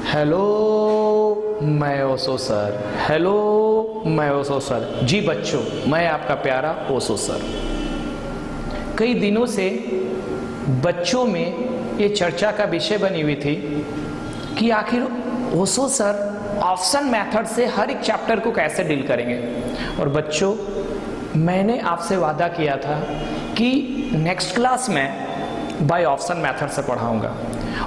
Hello मैं Osho sir. Hello मैं Osho sir. जी बच्चों, मैं आपका प्यारा ओशो सर। कई दिनों से बच्चों में ये चर्चा का विषय बनी हुई थी कि आखिर ओशो सर ऑप्शन मेथड से हर एक चैप्टर को कैसे डील करेंगे। और बच्चों, मैंने आपसे वादा किया था कि नेक्स्ट क्लास में बाय ऑप्शन मेथड से पढ़ाऊंगा।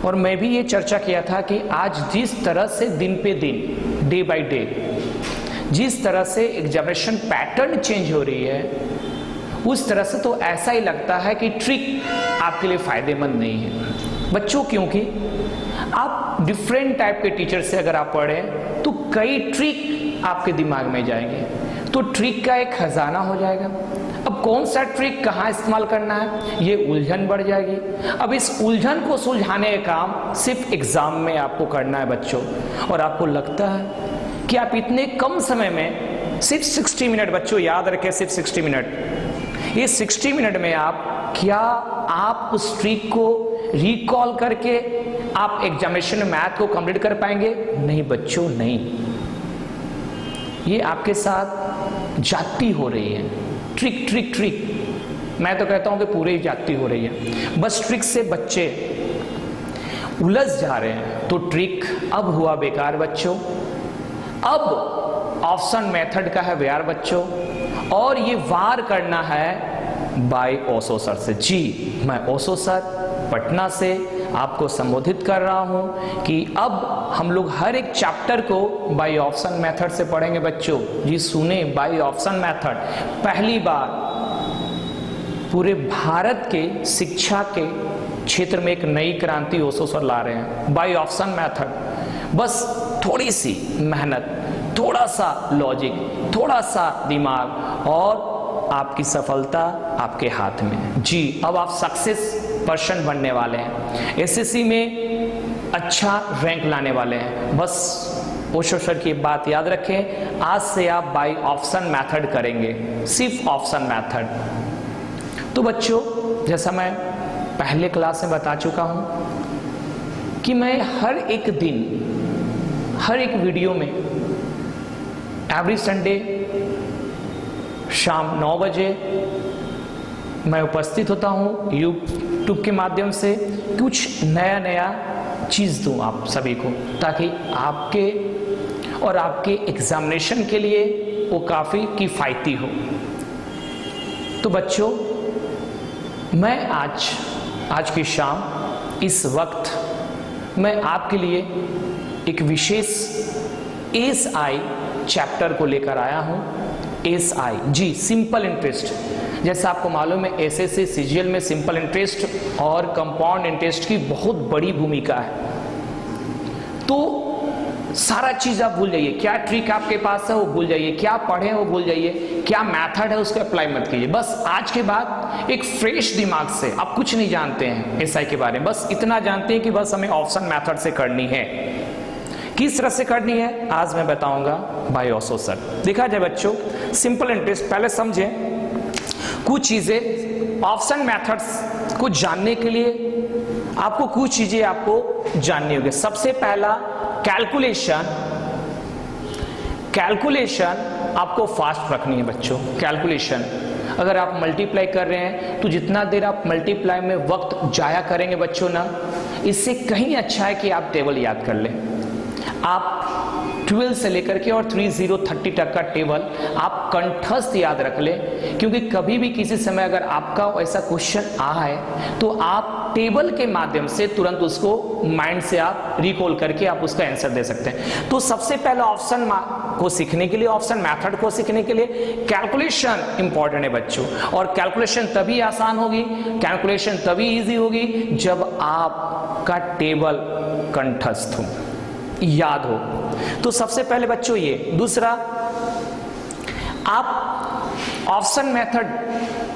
और मैं भी ये चर्चा किया था कि आज जिस तरह से दिन पे दिन, डे बाय डे, जिस तरह से एग्जामिनेशन पैटर्न चेंज हो रही है, उस तरह से तो ऐसा ही लगता है कि ट्रिक आपके लिए फायदेमंद नहीं है बच्चों। क्योंकि आप डिफरेंट टाइप के टीचर से अगर आप पढ़ें तो कई ट्रिक आपके दिमाग में जाएंगे, तो ट्रिक का एक खजाना हो जाएगा। अब कौन सा ट्रिक कहाँ इस्तेमाल करना है, ये उलझन बढ़ जाएगी। अब इस उलझन को सुलझाने का काम सिर्फ एग्जाम में आपको करना है बच्चों। और आपको लगता है कि आप इतने कम समय में सिर्फ 60 मिनट, बच्चों याद रखें सिर्फ 60 मिनट, ये 60 मिनट में आप उस ट्रिक को रिकॉल करके आप एग्जामिनेशन मैथ को कंप्लीट कर पाएंगे? नहीं बच्चों, नहीं। ये आपके साथ जाती हो रही है, ट्रिक ट्रिक ट्रिक। मैं तो कहता हूं कि पूरे ही जाती हो रही है। बस ट्रिक से बच्चे उलझ जा रहे हैं, तो ट्रिक अब हुआ बेकार बच्चों। अब ऑप्शन मेथड का है व्यार बच्चों, और ये वार करना है बाय ओशो सर से। जी, मैं ओशो सर पटना से आपको संबोधित कर रहा हूं कि अब हम लोग हर एक चैप्टर को बाय ऑप्शन मेथड से पढ़ेंगे बच्चों। जी सुने, बाय ऑप्शन मेथड पहली बार पूरे भारत के शिक्षा के क्षेत्र में एक नई क्रांति ओशो सर ला रहे हैं, बाय ऑप्शन मेथड। बस थोड़ी सी मेहनत, थोड़ा सा लॉजिक, थोड़ा सा दिमाग, और आपकी सफलता आपके हाथ में। जी, अब आप सक्सेस पर्सन बनने वाले हैं, एसएससी में अच्छा रैंक लाने वाले हैं। बस ओशो सर की बात याद रखें, आज से आप बाय ऑप्शन मेथड करेंगे, सिर्फ ऑप्शन मेथड। तो बच्चों, जैसा मैं पहले क्लास में बता चुका हूं कि मैं हर एक दिन, हर एक वीडियो में एवरी संडे शाम 9 बजे मैं उपस्थित होता हूँ यूट्यूब के माध्यम से। कुछ नया नया चीज़ दूँ आप सभी को, ताकि आपके और आपके एग्जामिनेशन के लिए वो काफ़ी किफ़ायती हो। तो बच्चों, मैं आज की शाम इस वक्त मैं आपके लिए एक विशेष एसआई चैप्टर को लेकर आया हूँ। एसआई, जी सिंपल इंटरेस्ट। जैसा आपको मालूम है, एसएससी सीजीएल में सिंपल इंटरेस्ट और कंपाउंड इंटरेस्ट की बहुत बड़ी भूमिका है। तो सारा चीज आप भूल जाइए, क्या ट्रिक आपके पास है वो भूल जाइए, क्या पढ़े वो भूल जाइए, क्या मेथड है उसको अप्लाई मत कीजिए। बस आज के बाद एक फ्रेश दिमाग से, आप कुछ नहीं जानते हैं एसआई के बारे में, बस इतना जानते हैं कि बस हमें ऑप्शन मेथड से करनी है। किस तरह से करनी है आज मैं बताऊंगा बाय ओशो सर। देखा जाए बच्चों, सिंपल इंटरेस्ट पहले समझें। कुछ चीजें ऑप्शन मेथड्स को जानने के लिए आपको कुछ चीजें आपको जाननी होगी। सबसे पहला कैलकुलेशन आपको फास्ट रखनी है बच्चों। कैलकुलेशन अगर आप मल्टीप्लाई कर रहे हैं तो जितना देर आप मल्टीप्लाई में वक्त जाया करेंगे बच्चों ना, इससे कहीं अच्छा है कि आप टेबल याद कर लें। आप 12 से लेकर के और 30 तक का टेबल आप कंठस्थ याद रख लें, क्योंकि कभी भी किसी समय अगर आपका ऐसा क्वेश्चन आया है तो आप टेबल के माध्यम से तुरंत उसको माइंड से आप रिकॉल करके आप उसका आंसर दे सकते हैं। तो सबसे पहले ऑप्शन को सीखने के लिए, ऑप्शन मेथड को सीखने के लिए कैलकुलेशन इंपॉर्टेंट है बच्चों। और कैलकुलेशन तभी आसान होगी, कैलकुलेशन तभी इजी होगी जब आपका टेबल कंठस्थ हो, याद हो। तो सबसे पहले बच्चों ये। दूसरा, आप ऑप्शन मेथड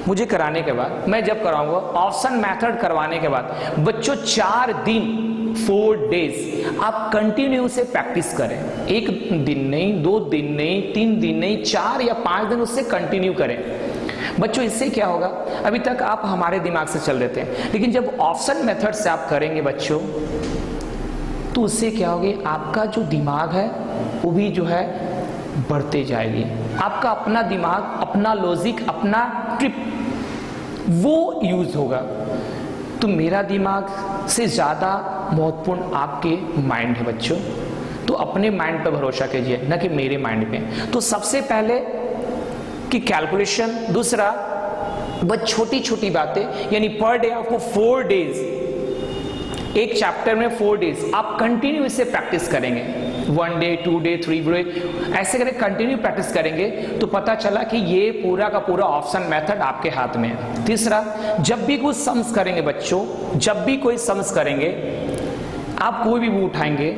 मुझे कराने के बाद, मैं जब कराऊंगा ऑप्शन मेथड करवाने के बाद बच्चों 4 दिन 4 डेज आप कंटिन्यू से प्रैक्टिस करें। 1 दिन नहीं, 2 दिन नहीं, 3 दिन नहीं, 4 या 5 दिन उससे कंटिन्यू करें। बच्चों इससे क्या होगा, अभी तक आप हमारे दिमाग से चल रहे थे, लेकिन जब ऑप्शन मेथड से आप करेंगे बच्चों तो उससे क्या होगी, आपका जो दिमाग है वो भी जो है बढ़ते जाएगी। आपका अपना दिमाग, अपना लॉजिक, अपना ट्रिप वो यूज होगा। तो मेरा दिमाग से ज़्यादा महत्वपूर्ण आपके माइंड है बच्चों। तो अपने माइंड पर भरोसा कीजिए, न कि मेरे माइंड पे। तो सबसे पहले कि कैलकुलेशन, दूसरा बस छोटी छोटी बातें, यानी पर डे आपको 4 डेज, एक चैप्टर में 4 डेज आप कंटिन्यू इससे प्रैक्टिस करेंगे। 1 डे, 2 डे, 3 डे, ऐसे करके कंटिन्यू प्रैक्टिस करेंगे तो पता चला कि ये पूरा का पूरा ऑप्शन मेथड आपके हाथ में है। तीसरा, जब भी कुछ सम्स करेंगे बच्चों, जब भी कोई सम्स करेंगे, आप कोई भी बुक उठाएंगे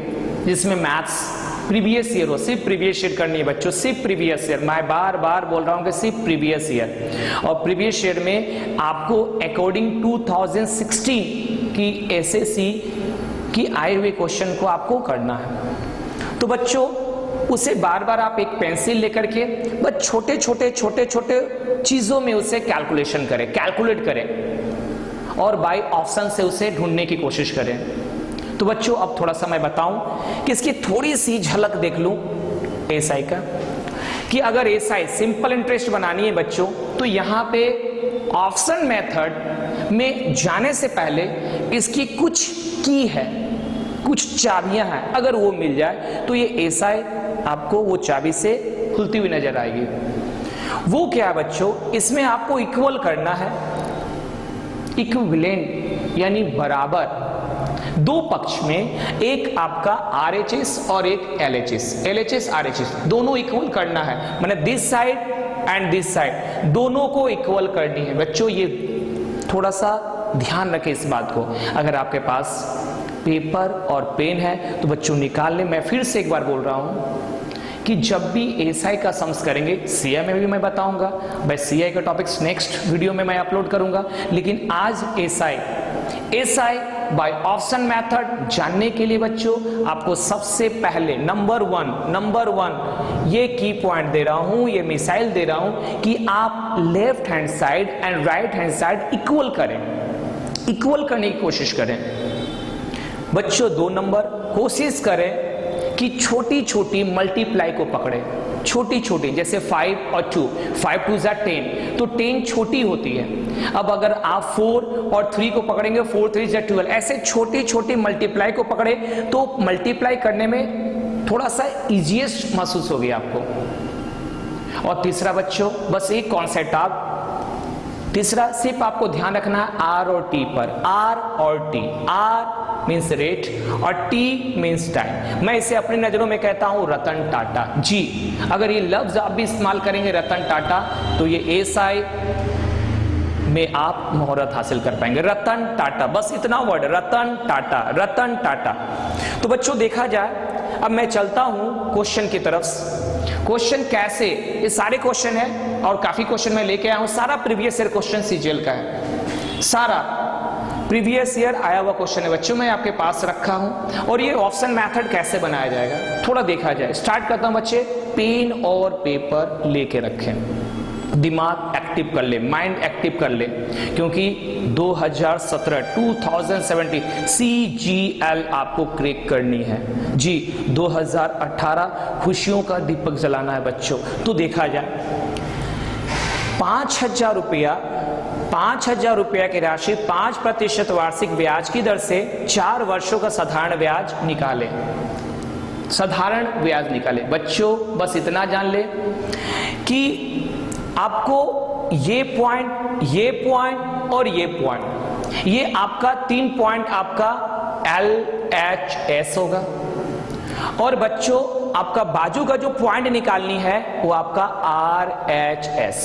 जिसमें मैथ्स प्रीवियस ईयर हो, सिर्फ प्रीवियस ईयर करनी है बच्चों, सिर्फ प्रीवियस ईयर। मैं बार बार बोल रहा हूं कि सिर्फ प्रीवियस ईयर। और प्रीवियस ईयर में आपको अकॉर्डिंग 2016 की एसएससी की आए हुए क्वेश्चन को आपको करना है। तो बच्चों उसे बार बार आप एक पेंसिल लेकर के बस छोटे छोटे चीजों में उसे कैलकुलेशन करें, कैलकुलेट करें और बाय ऑप्शन से उसे ढूंढने की कोशिश करें। तो बच्चों अब थोड़ा सा मैं बताऊं कि इसकी थोड़ी सी झलक देख लूं एसआई का, कि अगर एसआई सिंपल इंटरेस्ट बनानी है बच्चों, तो यहां पे ऑप्शन मेथड में जाने से पहले इसकी कुछ की है, कुछ चाबियां हैं, अगर वो मिल जाए तो ये एसआई आपको वो चाबी से खुलती हुई नजर आएगी। वो क्या है बच्चों, इसमें आपको इक्वल करना है, इक्विवेलेंट यानी बराबर, दो पक्ष में एक आपका आरएचएस और एक एलएचएस, एलएचएस आरएचएस दोनों इक्वल करना है, माने this side and this side दोनों को इक्वल करनी है बच्चों। ये थोड़ा सा ध्यान रखें इस बात को। अगर आपके पास पेपर और पेन है तो बच्चों निकाल लें। मैं फिर से एक बार बोल रहा हूं कि जब भी एसआई का सम्स करेंगे, सीआई में भी मैं बताऊंगा, भाई सीआई का टॉपिक्स नेक्स्ट वीडियो में मैं अपलोड करूंगा, लेकिन आज एसआई बाय ऑप्शन मेथड जानने के लिए बच्चों आपको सबसे पहले नंबर वन ये की पॉइंट दे रहा हूं, ये मिसाइल दे रहा हूं कि आप left hand side and right hand side equal करें, इक्वल करने की कोशिश करें बच्चों। 2 नंबर, कोशिश करें कि छोटी छोटी मल्टीप्लाई को पकड़े, छोटी छोटी, जैसे 5 और 2, 5 2 10, तो 10 छोटी होती है। अब अगर आप 4 और 3 को पकड़ेंगे, 4 3 12, ऐसे छोटी छोटी मल्टीप्लाई को पकड़े तो मल्टीप्लाई करने में थोड़ा सा इजीएस्ट महसूस होगी आपको। और तीसरा बच्चों, बस एक कॉन्सेप्ट आप, तीसरा सिर्फ आपको ध्यान रखना है आर और टी पर, आर और टी, आर मीन्स रेट और टी मीन्स टाइम। मैं इसे अपनी नजरों में कहता हूं रतन टाटा जी। अगर ये लफ्ज आप भी इस्तेमाल करेंगे रतन टाटा, तो ये एसआई में आप महारत हासिल कर पाएंगे। रतन टाटा, बस इतना वर्ड, रतन टाटा, रतन टाटा। तो बच्चों देखा जाए, अब मैं चलता हूं क्वेश्चन की तरफ। क्वेश्चन कैसे, ये सारे क्वेश्चन है और काफी क्वेश्चन मैं लेके आया हूं, सारा प्रीवियस ईयर क्वेश्चन सीजीएल का है, सारा प्रीवियस ईयर आया हुआ क्वेश्चन है बच्चों, मैं आपके पास रखा हूं। और ये ऑप्शन मेथड कैसे बनाया जाएगा थोड़ा देखा जाए। स्टार्ट करता हूं बच्चे, पेन और पेपर लेके रखें, दिमाग एक्टिव कर ले, माइंड एक्टिव कर ले, क्योंकि 2017 सीजीएल आपको क्रैक करनी है जी। 2018 खुशियों का दीपक जलाना है बच्चों। तो देखा जाए 5,000 रुपया की राशि 5% वार्षिक ब्याज की दर से 4 वर्षों का साधारण ब्याज निकाले, साधारण ब्याज निकाले बच्चों। बस इतना जान ले कि आपको ये पॉइंट, ये पॉइंट और ये पॉइंट, ये आपका 3 पॉइंट आपका LHS होगा। और बच्चों आपका बाजू का जो पॉइंट निकालनी है वो आपका RHS,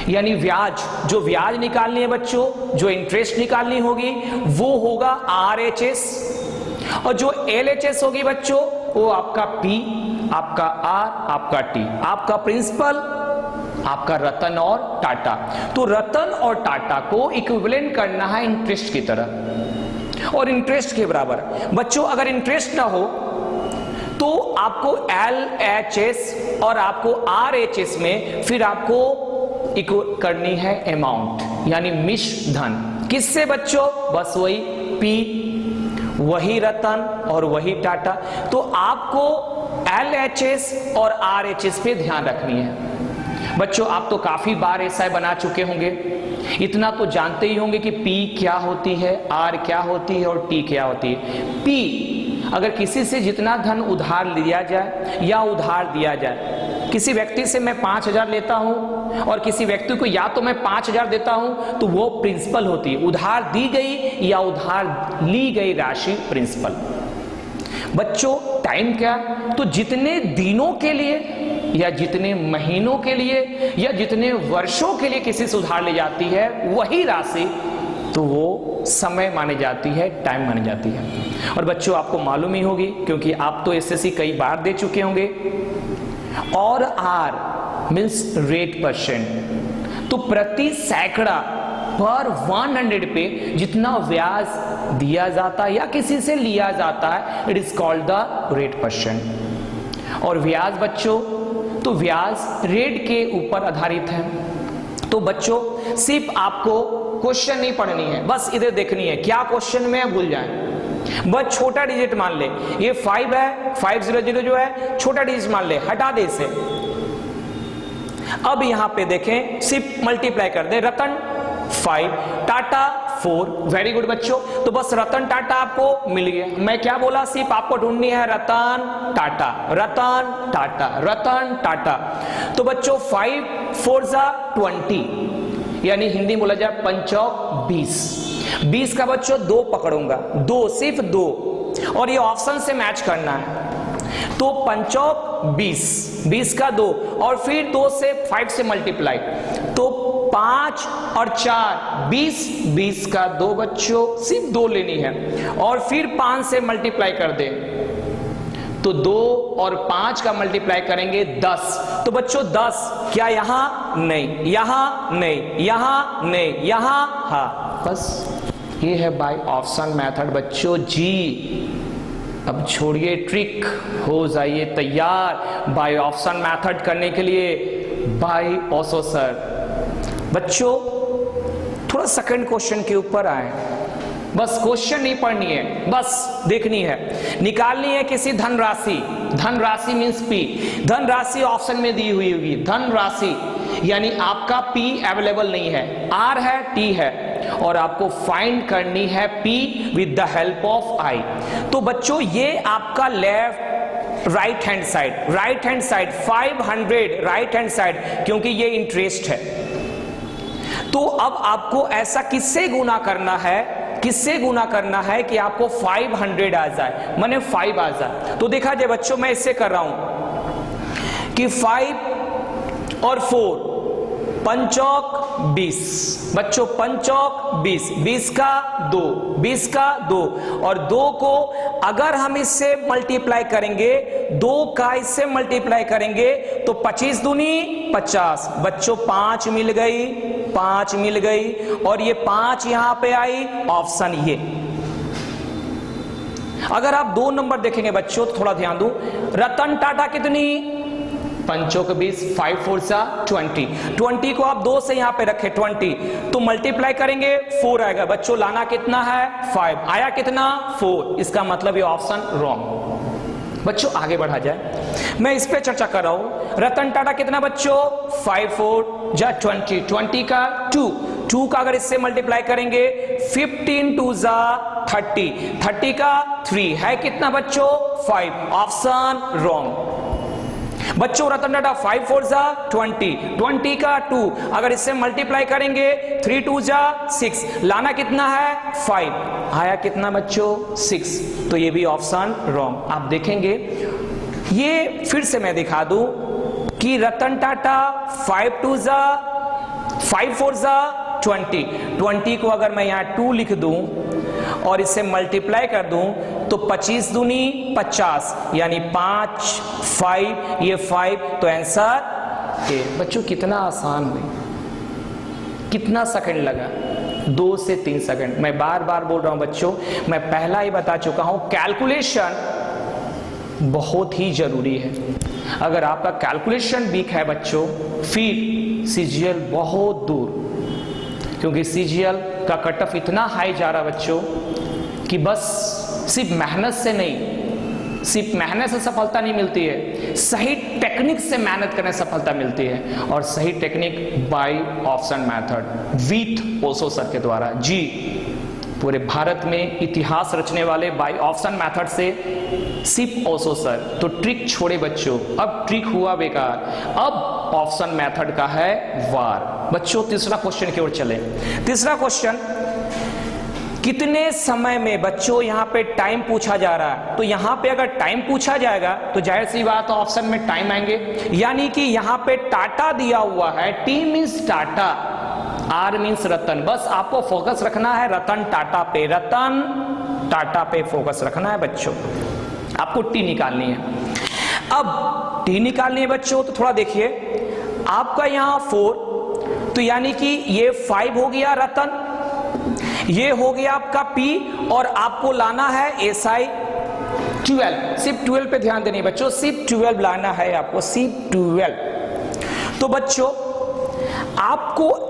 यानी ब्याज, जो ब्याज निकालनी है बच्चों, जो इंटरेस्ट निकालनी होगी वो होगा RHS, और जो LHS होगी बच्चों वो आपका P, आपका R, आपका T, आपका प्रिंसिपल, आपका रतन और टाटा। तो रतन और टाटा को इक्विवेलेंट करना है इंटरेस्ट की तरह और इंटरेस्ट के बराबर। बच्चों अगर इंटरेस्ट ना हो तो आपको LHS और आपको RHS में फिर आपको करनी है अमाउंट, यानी मिश्र धन। किससे बच्चों, बस वही P, वही रतन और वही टाटा। तो आपको LHS और RHS पे ध्यान रखनी है। बच्चों आप तो काफी बार एसआई बना चुके होंगे, इतना तो जानते ही होंगे कि P क्या होती है, R क्या होती है और T क्या होती है। P अगर किसी से जितना धन उधार लिया जाए या उधार दिया जाए, किसी व्यक्ति से मैं 5,000 लेता हूं और किसी व्यक्ति को या तो मैं 5,000 देता हूं, तो वो प्रिंसिपल होती है, उधार दी गई या उधार ली गई राशि प्रिंसिपल। बच्चों टाइम क्या, तो जितने दिनों के लिए या जितने महीनों के लिए या जितने वर्षों के लिए किसी से उधार ली जाती है, वही राशि तो वो समय मानी जाती है, टाइम मानी जाती है। और बच्चों आपको मालूम ही होगी, क्योंकि आप तो एसएससी कई बार दे चुके होंगे, और आर मीन्स रेट परसेंट, तो प्रति सैकड़ा पर 100 पे जितना ब्याज दिया जाता है या किसी से लिया जाता है, it is called the rate percent. और ब्याज बच्चों, तो ब्याज रेट के ऊपर आधारित है। तो बच्चों सिर्फ आपको क्वेश्चन नहीं पढ़नी है, बस इधर देखनी है क्या क्वेश्चन में है, भूल जाए। बस छोटा डिजिट मान ले, ये 5 है, 500 जो है छोटा डिजिट मान ले, हटा दे इसे। अब यहां पे देखें, सिर्फ मल्टीप्लाई कर दे, रतन 5, टाटा 4, वेरी गुड बच्चों। तो बस रतन टाटा आपको मिल गया। मैं क्या बोला, सिर्फ आपको ढूंढनी है रतन टाटा, रतन टाटा, रतन टाटा। तो बच्चों 5 4 20, यानी हिंदी बोला जाए 5 20। 20 का बच्चों 2 पकड़ूंगा, 2 सिर्फ 2, और ये ऑप्शन से मैच करना है। तो 5 20, 20 का 2, और फिर 2 से 5 से मल्टीप्लाई, तो 5 और 4 20, 20 का 2 बच्चों, सिर्फ 2 लेनी है, और फिर 5 से मल्टीप्लाई कर दे, तो 2 और 5 का मल्टीप्लाई करेंगे 10। तो बच्चों 10, क्या यहां नहीं, यहां नहीं, यहां नहीं, यहां हाँ, बस ये है बाय ऑप्शन मेथड बच्चों जी। अब छोड़िए ट्रिक, हो जाइए तैयार बाय ऑप्शन मेथड करने के लिए बाय ओशो सर। बच्चों थोड़ा सेकंड क्वेश्चन के ऊपर आए, बस क्वेश्चन नहीं पढ़नी है, बस देखनी है, निकालनी है किसी धनराशि। धनराशि मींस P, धनराशि ऑप्शन में दी हुई होगी, धनराशि यानी आपका P अवेलेबल नहीं है, R है, T है, और आपको फाइंड करनी है P with the help of I। तो बच्चों ये आपका left right hand side, right hand side 500 right hand side, क्योंकि ये इंटरेस्ट है। तो अब आपको ऐसा किससे गुना करना है, किससे गुना करना है कि आपको 500 आ जाए, माने 5 आ जाए। तो देखा जाए बच्चों, मैं इससे कर रहा हूं कि 5 और 4 पंचौक 20, बच्चों पंचौक 20, 20 का 2, 20 का 2, और 2 को अगर हम इससे मल्टीप्लाई करेंगे, 2 का इससे मल्टीप्लाई करेंगे, तो 25 दूनी 50, बच्चों 5 मिल गई, 5 मिल गई, और ये 5 यहां पे आई, ऑप्शन ये। अगर आप 2 नंबर देखेंगे बच्चों, तो थोड़ा ध्यान दो, रतन टाटा कितनी, 5 के 20, 5 4 20, 20 को आप 2 से यहां पे रखे 20, तो मल्टीप्लाई करेंगे 4 आएगा। बच्चों लाना कितना है 5, आया कितना 4, इसका मतलब ये ऑप्शन रॉन्ग। बच्चों आगे बढ़ा जाए, मैं इस पे चर्चा कर रहा हूं। रतन टाटा कितना बच्चों, 5 4 20, 20 का 2, 2 का अगर इससे मल्टीप्लाई करेंगे 15 2 30, 30 का 3 है कितना बच्चों 5, ऑप्शन रॉन्ग। बच्चों रतन टाटा 5 4 20, 20 का 2 अगर इससे मल्टीप्लाई करेंगे 3 2 6, लाना कितना है 5, आया कितना बच्चों 6, तो ये भी ऑप्शन रॉन्ग। आप देखेंगे, ये फिर से मैं दिखा दूं कि रतन टाटा 5 2 5 4 20, 20 को अगर मैं यहां 2 लिख दूं और इसे मल्टीप्लाई कर दूं, तो 25 दूनी 50, यानी 5 5, ये 5, तो आंसर ए। बच्चों कितना आसान हुई, कितना सेकंड लगा, 2 से 3 सेकंड। मैं बार बार बोल रहा हूं बच्चों, मैं पहला ही बता चुका हूं, कैलकुलेशन बहुत ही जरूरी है। अगर आपका कैलकुलेशन वीक है बच्चों, फिर सीजीएल बहुत दूर, क्योंकि सीजीएल का कट ऑफ इतना हाई जा रहा बच्चों कि बस सिर्फ मेहनत से नहीं, सिर्फ मेहनत से सफलता नहीं मिलती है, सही टेक्निक से मेहनत करने से सफलता मिलती है। और सही technique by option method with Osho sir के द्वारा। जी, पूरे भारत में इतिहास रचने वाले बाय ऑप्शन मेथड से सिर्फ ओशो सर। तो ट्रिक छोड़े बच्चों, अब ट्रिक हुआ बेकार, अब ऑप्शन मेथड का है वार। बच्चों तीसरा क्वेश्चन की ओर चले। तीसरा क्वेश्चन, कितने समय में, बच्चों यहां पे टाइम पूछा जा रहा है, तो यहां पे अगर टाइम पूछा जाएगा तो जाहिर सी बात है ऑप्शन में टाइम आएंगे। यानी कि यहां पे टाटा दिया हुआ है, T means Tata, R means Ratan. बस आपको फोकस रखना है रतन टाटा पे, रतन टाटा पे फोकस रखना है बच्चों। आपको टी निकालनी है। अब टी निकालनी है बच्चों, तो थोड़ा देखिए, आपका यहां 4, तो यानी कि ये 5 हो गया रतन, ये हो गया आपका P, और आपको लाना है SI 12। सिर्फ 12 पे ध्यान देनी बच्चों, सिर्फ 12 लाना है आपको, सिर्फ 12। तो बच्चों आपको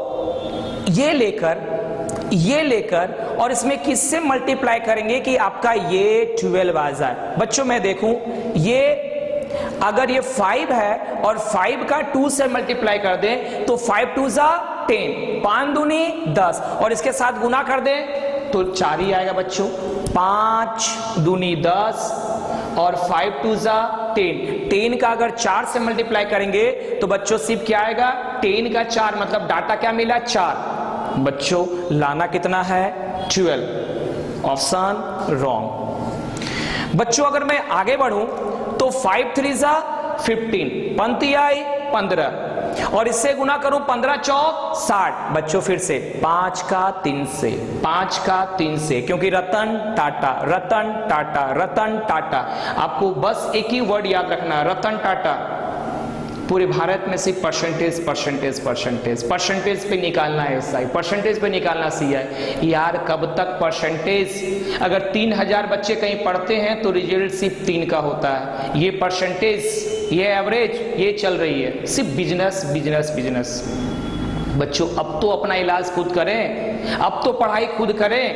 ये लेकर और इसमें किससे मल्टीप्लाई करेंगे कि आपका ये 12 आ जाए। बच्चों मैं देखूं, ये अगर ये 5 है और 5 का 2 से मल्टीप्लाई कर दें तो 5 2 जा 10, 5 दूनी 10, और इसके साथ गुना कर दें तो 4 ही आएगा बच्चों। 5 दूनी 10 और 5 2 जा 10। 10 का अगर 4 से मल्टीप्लाई करेंगे तो बच्चों सिर्फ क्या आएगा, 10 का 4, मतलब डाटा क्या मिला 4। बच्चों लाना कितना है 12, ऑप्शन रॉन्ग। बच्चों अगर मैं आगे बढ़ूं तो 5 3 जा 15, पंक्ति आई 15, और इससे गुना करूं 15 चौक 60। बच्चों फिर से 5 का 3 से, 5 का 3 से, क्योंकि रतन टाटा, रतन टाटा, रतन टाटा। आपको बस एक ही वर्ड याद रखना है, रतन टाटा। पूरे भारत में सिर्फ परसेंटेज परसेंटेज परसेंटेज परसेंटेज पे निकालना है SI, परसेंटेज पे निकालना CI। यार कब तक परसेंटेज? अगर 3000 बच्चे कहीं पढ़ते हैं तो रिजल्ट सिर्फ 3 का होता है। ये परसेंटेज, ये एवरेज, ये चल रही है सिर्फ बिजनेस बिजनेस बिजनेस। बच्चों अब तो अपना इलाज खुद करें, अब तो पढ़ाई खुद करें,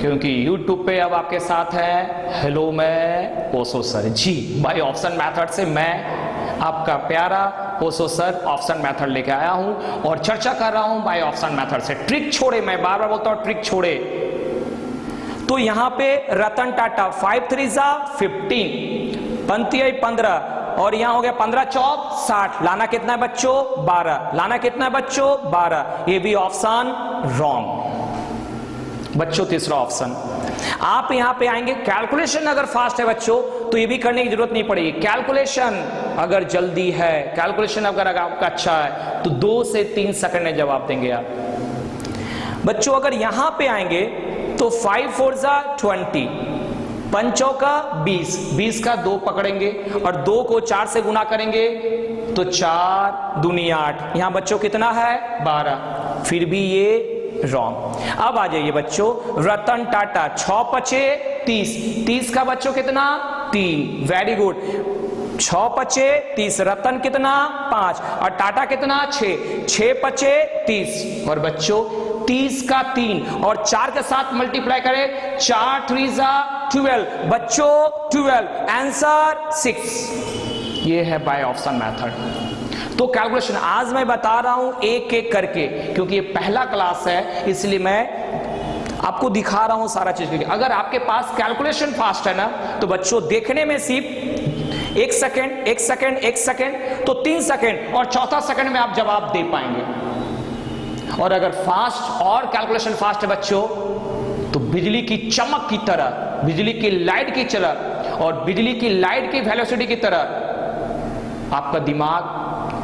क्योंकि YouTube पे अब आपके साथ है हेलो मैं ओशो सर। जी, बाय ऑप्शन मेथड से मैं आपका प्यारा ओशो सर ऑप्शन मेथड लेके आया हूं और चर्चा कर रहा हूं बाय ऑप्शन मेथड से। ट्रिक छोड़े, मैं बार बार बोलता हूं ट्रिक छोड़े। तो यहां पे रतन टाटा 5 3 जा 15, पंक्ति आई 15, और यहां हो गया 15 चौक 60। लाना कितना है बच्चों 12, लाना कितना है बच्चों 12। ये भी ऑप्शन रॉन्ग। बच्चों तीसरा ऑप्शन, आप यहां पे आएंगे, कैलकुलेशन अगर फास्ट है बच्चों तो ये भी करने की जरूरत नहीं पड़ेगी। कैलकुलेशन अगर जल्दी है, कैलकुलेशन अगर आपका अच्छा है तो 2 से 3 सेकंड में जवाब देंगे आप। बच्चों अगर यहां पे आएंगे तो 5 4 जा 20, 5 का 20, 20 का 2 पकड़ेंगे और 2 को 4 से गुना करेंगे तो 4 दूनी 8। यहां बच्चों कितना है 12, फिर भी ये रॉन्ग। अब आ जाइए बच्चों, रतन टाटा 6 5 30, 30 का बच्चों कितना 3, वेरी गुड। 6 5 30, रतन कितना 5, और टाटा कितना 6, 6 5 30, और बच्चों 30 का 3 और 4 के साथ मल्टीप्लाई करें, 4 3 जा 12, बच्चों 12, आंसर 6। ये है बाय ऑप्शन मेथड। तो कैलकुलेशन आज मैं बता रहा हूं एक एक करके, क्योंकि ये पहला क्लास है इसलिए मैं आपको दिखा रहा हूं सारा चीज। अगर आपके पास कैलकुलेशन फास्ट है ना तो बच्चों देखने में सिर्फ 1 सेकंड 1 सेकंड 1 सेकंड तो 3 सेकंड और चौथा सेकंड में आप जवाब दे पाएंगे। और अगर फास्ट और कैलकुलेशन फास्ट है बच्चों तो बिजली की चमक की तरह, बिजली की लाइट की तरह, और बिजली की लाइट की वेलोसिटी की तरह आपका दिमाग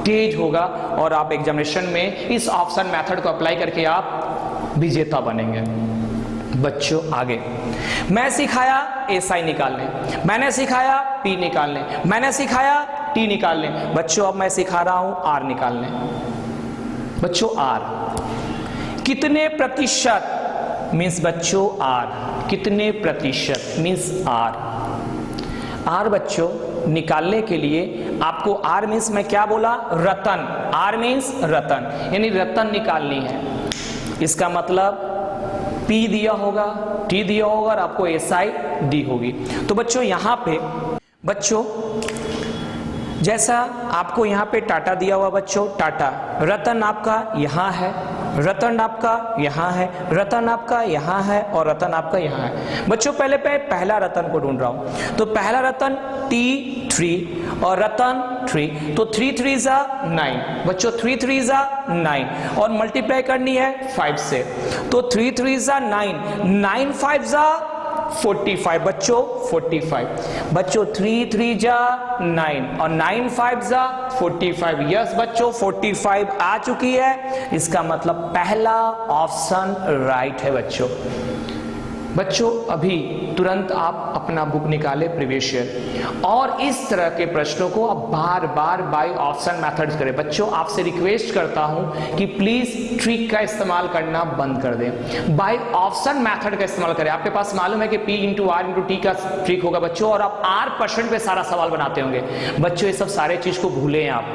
तेज होगा और आप एग्जामिनेशन में इस ऑप्शन मेथड को अप्लाई करके आप विजेता बनेंगे। बच्चों आगे मैं सिखाया SI निकालने, मैंने सिखाया P निकालने, मैंने सिखाया T निकालने। बच्चों अब मैं सिखा रहा हूं R निकालने। बच्चों R कितने प्रतिशत मीन्स बच्चों R कितने प्रतिशत मीन्स R बच्चों निकालने के लिए आपको R मीन्स मैं क्या बोला रतन, R मीन्स रतन, यानी रतन निकालनी है। इसका मतलब P दिया होगा, T दिया होगा और आपको SI दी होगी। तो बच्चों यहाँ पे बच्चों जैसा आपको यहाँ पे टाटा दिया हुआ बच्चों, टाटा, रतन आपका यहाँ है, रतन आपका यहाँ है, रतन आपका यहाँ है और रतन आपका यहाँ है। बच्चों पहले पहला रतन को ढूंढ रहा हूं, तो पहला रतन T3 और रतन 3, तो 3 3 जा 9 बच्चों, 3 3 जा 9 और मल्टीप्लाई करनी है 5 से, तो 3 3 जा 9, 9 5 जा 45 बच्चों, 45 बच्चों, 3 3 जा 9 और 9 5 जा 45। यस बच्चों 45 आ चुकी है, इसका मतलब पहला ऑप्शन राइट है बच्चों। बच्चों अभी तुरंत आप अपना बुक निकालें प्रीवियस ईयर और इस तरह के प्रश्नों को आप बार बार बाय ऑप्शन मेथड्स करें। बच्चों आपसे रिक्वेस्ट करता हूं कि प्लीज ट्रिक का इस्तेमाल करना बंद कर दें, बाय ऑप्शन मेथड का इस्तेमाल करें। आपके पास मालूम है कि P into R into T का ट्रिक होगा बच्चों, और आप R% पे सारा सवाल बनाते होंगे बच्चों। ये सब सारे चीज को भूलें आप,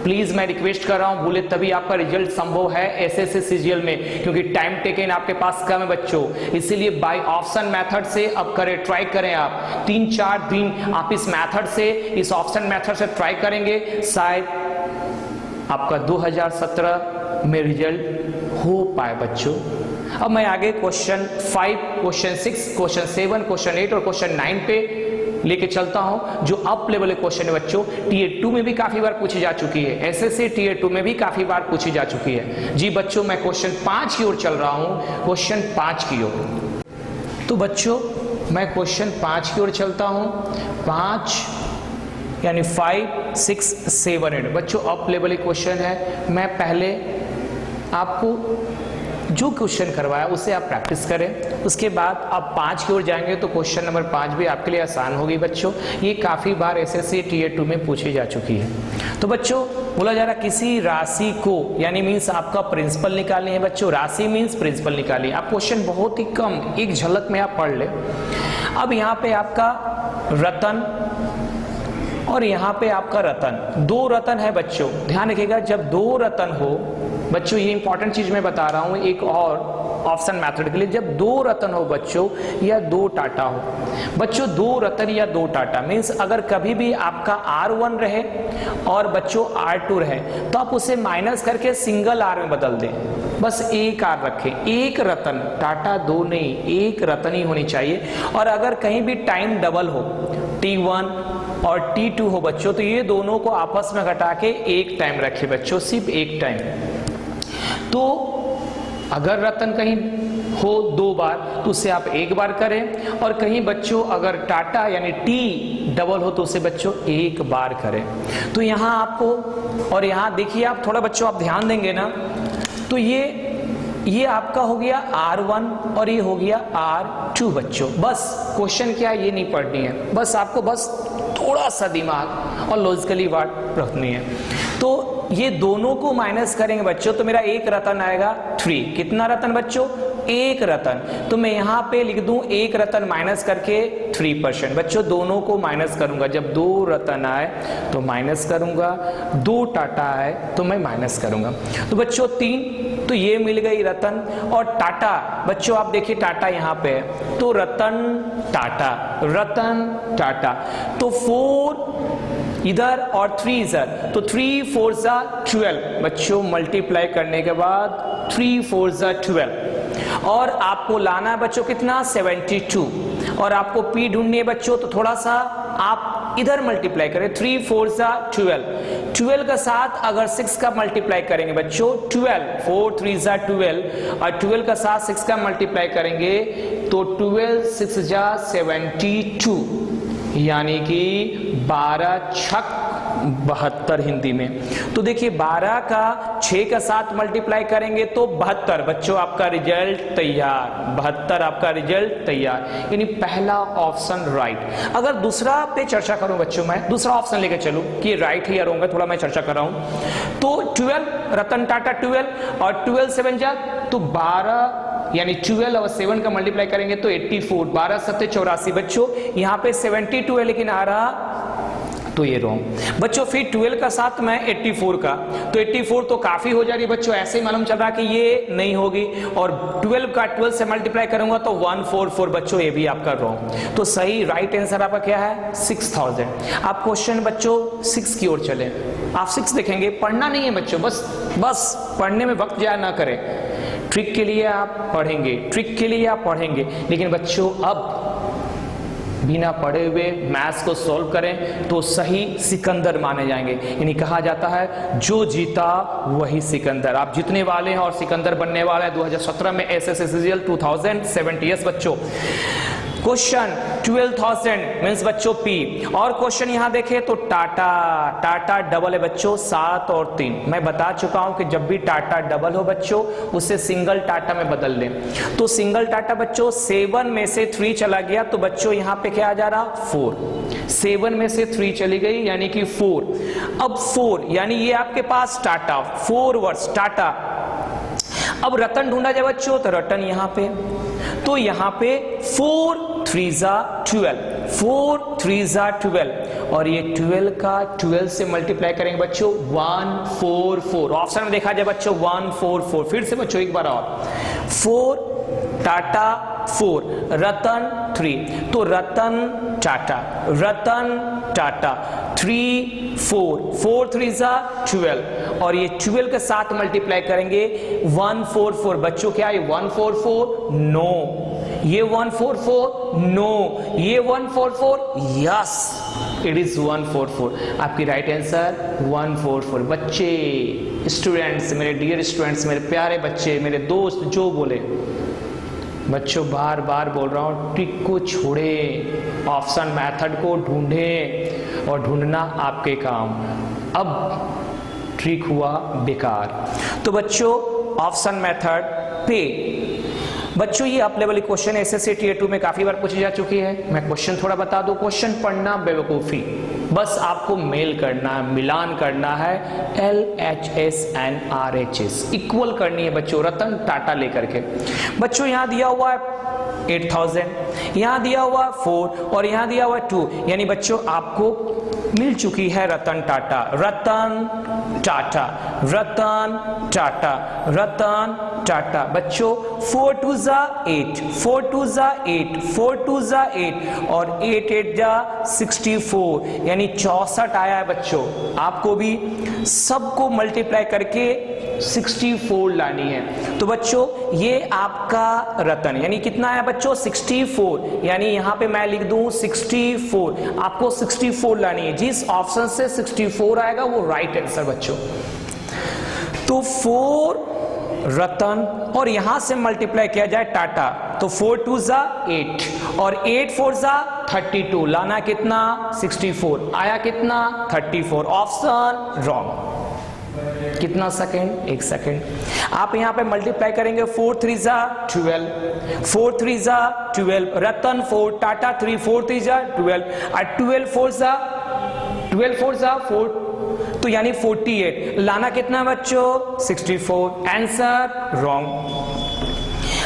प्लीज मैं रिक्वेस्ट कर रहा हूं, भूले तभी आपका रिजल्ट संभव है SSC CGL में, क्योंकि टाइम टेकन आपके पास कम है बच्चों। इसीलिए बाय ऑप्शन मेथड से अब करें, ट्राई करें आप 3-4 दिन आप इस मेथड से, इस ऑप्शन मेथड से ट्राई करेंगे, शायद आपका 2017 में रिजल्ट हो पाए बच्चों। अब मैं आगे क्वेश्चन 5, क्वेश्चन 6, क्वेश्चन 7, क्वेश्चन 8 और क्वेश्चन 9 पे लेके चलता हूं, जो अप लेवल क्वेश्चन है बच्चों। Tier 2 में भी काफी बार पूछी जा चुकी है, SSC Tier 2 में भी काफी बार पूछी जा चुकी है जी बच्चों। मैं क्वेश्चन 5 की ओर चल रहा हूं, क्वेश्चन 5 की ओर। तो बच्चों मैं क्वेश्चन 5 की ओर चलता हूं, 5 यानी 5 6 7 8 बच्चों अप लेवल क्वेश्चन है। मैं पहले आपको जो क्वेश्चन करवाया उसे आप प्रैक्टिस करें, उसके बाद आप 5 की ओर जाएंगे तो क्वेश्चन नंबर 5 भी आपके लिए आसान होगी बच्चों। ये काफी बार SSC Tier 2 में पूछी जा चुकी है। तो बच्चों बोला जा रहा किसी राशि को, यानी मीन्स आपका प्रिंसिपल निकालनी है बच्चों, राशि मीन्स प्रिंसिपल निकालिए। आप क्वेश्चन बहुत ही कम एक झलक में आप पढ़ ले। अब यहाँ पे आपका रतन और यहाँ पे आपका रतन, 2 रतन है बच्चों। ध्यान रखिएगा जब 2 रतन हो बच्चों, ये इंपॉर्टेंट चीज मैं बता रहा हूं एक और ऑप्शन मेथड के लिए, जब 2 रतन हो बच्चों या 2 टाटा हो बच्चों, 2 रतन या 2 टाटा मीन्स अगर कभी भी आपका R1 रहे और बच्चों R2 रहे तो आप उसे माइनस करके सिंगल R में बदल दें, बस एक R रखें, एक रतन, टाटा 2 नहीं, एक रतन ही होनी चाहिए। और अगर कहीं भी टाइम डबल हो, T1 और T2 हो बच्चों, तो ये दोनों को आपस में घटा के एक टाइम रखें बच्चों, सिर्फ एक टाइम। तो अगर रतन कहीं हो 2 बार तो उसे आप 1 बार करें, और कहीं बच्चों अगर टाटा यानी T डबल हो तो उसे बच्चों 1 बार करें। तो यहाँ आपको, और यहाँ देखिए आप थोड़ा बच्चों आप ध्यान देंगे ना, तो ये आपका हो गया R1 और ये हो गया R2 बच्चों। बस क्वेश्चन क्या ये नहीं पढ़नी है, बस आपको बस थोड़ा सा दिमाग और लॉजिकली वर्ड रखनी है। तो ये दोनों को माइनस करेंगे बच्चों तो मेरा एक रतन आएगा 3। कितना रतन बच्चों? 1 रतन। तो मैं यहाँ पे लिख दूं 1 रतन माइनस करके 3% बच्चों, दोनों को माइनस करूंगा। जब 2 रतन आए तो माइनस करूंगा, 2 टाटा आए तो मैं माइनस करूंगा। तो बच्चों 3, तो ये मिल गई रतन। और टाटा बच्चों आप देखिए टाटा यहाँ पे है, तो रतन टाटा, रतन टाटा, तो 4 इधर और 3 इधर, तो 3 4 जा 12 बच्चों, मल्टीप्लाई करने के बाद 3 4 जा 12, और आपको लाना है बच्चों कितना 72, और आपको P ढूंढनी है बच्चों, तो थोड़ा सा आप इधर मल्टीप्लाई करें, 3 4 जा 12, 12 का साथ अगर 6 का मल्टीप्लाई करेंगे बच्चों 12, 4 3 जा 12, और 12 का साथ 6 का मल्टीप्लाई करेंगे तो 12 6 जा 72, यानी कि 12 छक 72 हिंदी में। तो देखिए 12 का 6 का साथ मल्टीप्लाई करेंगे तो 72 बच्चों, आपका रिजल्ट तैयार, 72 आपका रिजल्ट तैयार, यानी पहला ऑप्शन राइट। अगर दूसरा पे चर्चा करूं बच्चों, मैं दूसरा ऑप्शन लेके चलूं कि राइट है या रॉन्ग है, थोड़ा मैं चर्चा कर रहा हूं। तो 12 रतन टाटा 12, और 12 7 जा तो 12, यानी 12 और 7 का मल्टीप्लाई करेंगे तो 84, 12 7 84 बच्चों। यहाँ पे 72 है लेकिन आ रहा तो ये रॉन्ग। बच्चों फिर 12 का साथ में 84 का, तो 84 तो काफी हो जा रही है बच्चों, ऐसे ही मालूम चल रहा कि ये नहीं होगी। और 12 का 12 से मल्टीप्लाई करूंगा तो 144 बच्चों, ये भी आपका रॉन्ग। तो सही राइट आंसर आपका क्या है 6000। आप क्वेश्चन बच्चों 6 की ओर चले, आप 6 देखेंगे, पढ़ना नहीं है बच्चों, बस पढ़ने में वक्त जाया ना करें। ट्रिक के लिए आप पढ़ेंगे, ट्रिक के लिए आप पढ़ेंगे, लेकिन बच्चों अब बिना पढ़े हुए मैथ्स को सॉल्व करें तो सही सिकंदर माने जाएंगे। यानी कहा जाता है जो जीता वही सिकंदर। आप जीतने वाले हैं और सिकंदर बनने वाले हैं 2017 में SSSGL 2070। यस बच्चों, क्वेश्चन 12,000 मीन्स बच्चों P। और क्वेश्चन यहां देखें तो टाटा डबल है बच्चों 7 और 3। मैं बता चुका हूं कि जब भी टाटा डबल हो बच्चों उसे सिंगल टाटा में बदल लें। तो सिंगल टाटा बच्चों 7 में से 3 चला गया, तो बच्चों यहां पे क्या आ जा रहा 4। 7 में से 3 चली गई यानी कि 4। अब 4 यानी ये आपके पास टाटा, 4 वर्ड्स टाटा। अब रतन ढूंढा जाए बच्चों, तो रतन यहां पे, तो यहां पे 4 3 12, 4 3 12, और ये 12 का 12 से मल्टीप्लाई करेंगे बच्चों 144। ऑप्शन में देखा जाए बच्चों 144। फिर से बच्चों एक बार और, 4 टाटा 4 रतन 3, तो रतन टाटा 3 4 3 12, और ये 12 के साथ मल्टीप्लाई करेंगे 144। बच्चों क्या है 144? नो। ये 144? नो। ये 144? Yes, it is 144। आपकी राइट आंसर 144। बच्चे, स्टूडेंट्स, मेरे डियर स्टूडेंट्स, मेरे प्यारे बच्चे, मेरे दोस्त जो बोले बच्चों, बार बार बोल रहा हूं, ट्रिक को छोड़े, ऑप्शन मेथड को ढूंढें, और ढूंढना आपके काम। अब ट्रिक हुआ बेकार। तो बच्चों ऑप्शन मेथड पे बच्चों ये up level question SSC Tier 2 में काफी बार पूछी जा चुकी है। मैं क्वेश्चन थोड़ा बता दूं। क्वेश्चन पढ़ना बेवकूफी, बस आपको मेल करना है, मिलान करना है, LHS and RHS इक्वल करनी है बच्चों, रतन टाटा लेकर के। बच्चों यहां दिया हुआ है 8000, यहां दिया हुआ 4 और यहां दिया हुआ 2, यानी बच्चों आपको मिल चुकी है रतन टाटा, रतन टाटा, रतन टाटा, रतन टाटा। बच्चों 4 2 8, 4 2 8, 4 2 8 और 8 8 64, यानी 64 आया है बच्चों। आपको भी सबको मल्टीप्लाई करके 64 लानी है। तो बच्चों ये आपका रतन, यानी कितना है बच्चों 64, यानी यहां पे मैं लिख दूं 64। आपको 64 लानी है, जिस ऑप्शन से 64 आएगा वो राइट आंसर बच्चों। तो 4 रतन और यहां से मल्टीप्लाई किया जाए टाटा, तो 4 2 8 और 8 4 32, लाना कितना 64, आया कितना 34। Option wrong. कितना सेकंड? 1 सेकंड। आप यहां पे मल्टीप्लाई करेंगे 4 3 12, 4 3 12, रतन 4 टाटा 3, 4 3 12 और 12 4 4, तो यानी 48, लाना कितना बच्चों 64। Answer wrong.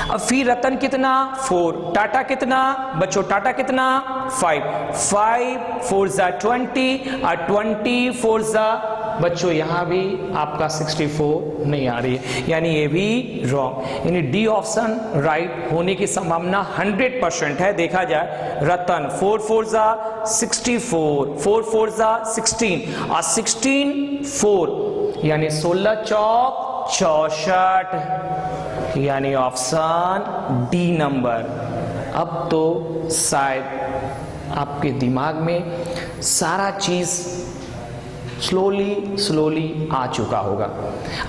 अब फिर रतन कितना 4, टाटा कितना बच्चों, टाटा कितना 5, 5 4 20 और 20 4 बच्चों यहां भी आपका 64 नहीं आ रही है, यानी ये भी रॉन्ग। यानी डी ऑप्शन राइट होने की संभावना 100% है। देखा जाए रतन 4 4 64, 4 4 16 और 16 4, यानी 16 चौक 64, यानी ऑप्शन डी नंबर। अब तो शायद आपके दिमाग में सारा चीज स्लोली आ चुका होगा।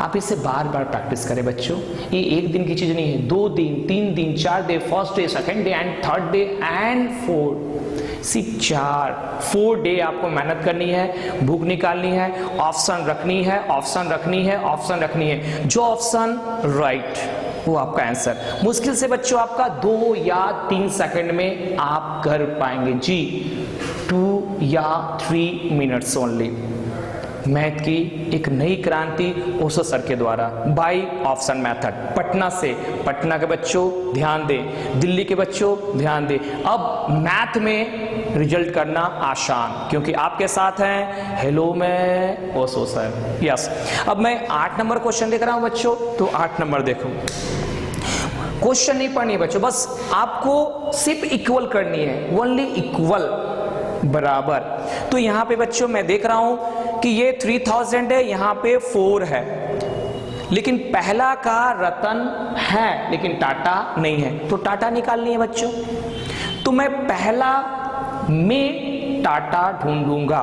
आप इसे बार बार प्रैक्टिस करें बच्चों। ये एक दिन की चीज नहीं है, 2 दिन 3 दिन 4 day, first day, second day and third day and 4, सिर्फ 4 डे आपको मेहनत करनी है, भूख निकालनी है, ऑप्शन रखनी है, ऑप्शन रखनी है, ऑप्शन रखनी है। जो ऑप्शन राइट वो आपका आंसर। मुश्किल से बच्चों आपका 2 या 3 सेकंड में आप कर पाएंगे जी, 2 या 3 मिनट्स ओनली। मैथ की एक नई क्रांति ओशो सर के द्वारा बाय ऑप्शन मेथड। पटना से, पटना के बच्चों ध्यान दें, दिल्ली के बच्चों ध्यान दें। अब मैथ में रिजल्ट करना आसान, क्योंकि आपके साथ हैं हेलो मैं ओशो सर। यस, अब मैं 8 नंबर क्वेश्चन देख रहा हूं बच्चों। तो 8 नंबर देखो, क्वेश्चन नहीं पढ़नी है बच्चों, बस आपको सिर्फ इक्वल करनी है, ओनली इक्वल, बराबर। तो यहां पे बच्चों मैं देख रहा हूं कि ये 3000 है, यहां पे 4 है, लेकिन पहला का रतन है लेकिन टाटा नहीं है, तो टाटा निकालनी है बच्चों। तो मैं पहला में टाटा ढूंढूंगा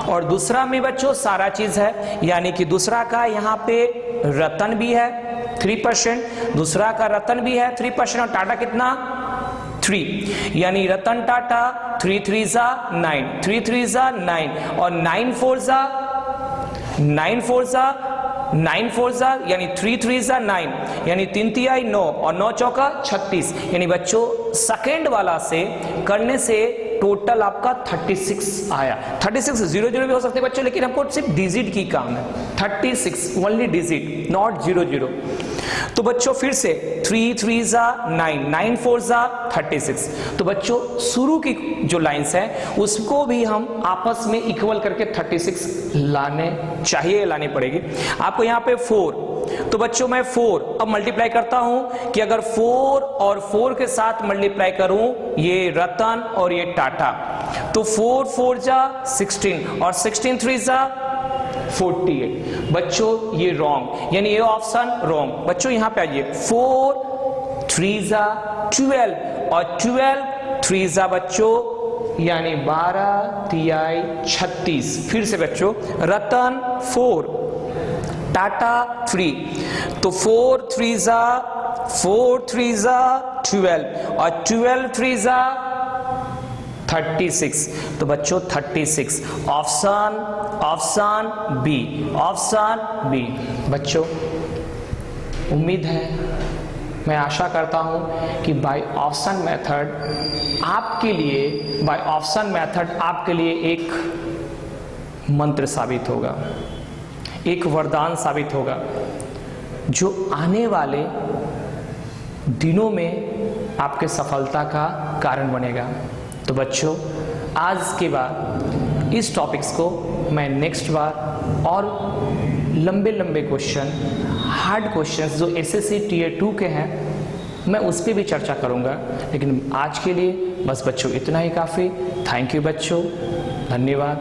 और दूसरा में बच्चों सारा चीज है, यानी कि दूसरा का यहाँ पे रतन भी है 3%, दूसरा का रतन भी है 3% और टाटा कितना 3, यानी रतन टाटा 3 3 जा 9, 3 3 जा 9 और 9 4 जा 9 4 जा यानी 3 3 जा 9, यानी 3 तिहाई 9 और 9 चौका 36, यानी बच्चों सेकेंड वाला से करने से टोटल आपका 36 आया। 36 0 भी हो सकते हैं बच्चों, लेकिन हमको सिर्फ डिजिट की काम है, 36 ओनली डिजिट, नॉट 0 तो बच्चों फिर से 3 3 जा 9, 9 4 जा 36। तो बच्चों शुरू की जो लाइंस है उसको भी हम आपस में इक्वल करके 36 लानी पड़ेगी आपको। यहाँ पे 4, तो बच्चों मैं 4 अब मल्टीप्लाई करता हूं कि अगर 4 और 4 के साथ मल्टीप्लाई करूं ये रतन और ये टाटा, तो 4 4 जा 16 और 16 3 जा 48। बच्चों ये रॉन्ग, यानी ये ऑप्शन रॉन्ग। बच्चों यहां पे आइए, 4 3 जा 12 और 12 3 जा बच्चों यानी 12 तिहाई 36। फिर से बच्चों रतन 4 टाटा 3, तो 4 3 जा 12 और 12 3 जा 36। तो बच्चों 36 ऑप्शन बी। बच्चों उम्मीद है, मैं आशा करता हूं कि बाय ऑप्शन मेथड आपके लिए एक मंत्र साबित होगा, एक वरदान साबित होगा, जो आने वाले दिनों में आपके सफलता का कारण बनेगा। तो बच्चों आज के बाद इस टॉपिक्स को मैं नेक्स्ट बार और लंबे क्वेश्चन, हार्ड क्वेश्चंस जो एसएससी टीयर 2 के हैं, मैं उस पर भी चर्चा करूंगा। लेकिन आज के लिए बस बच्चों इतना ही काफ़ी। थैंक यू बच्चों, धन्यवाद।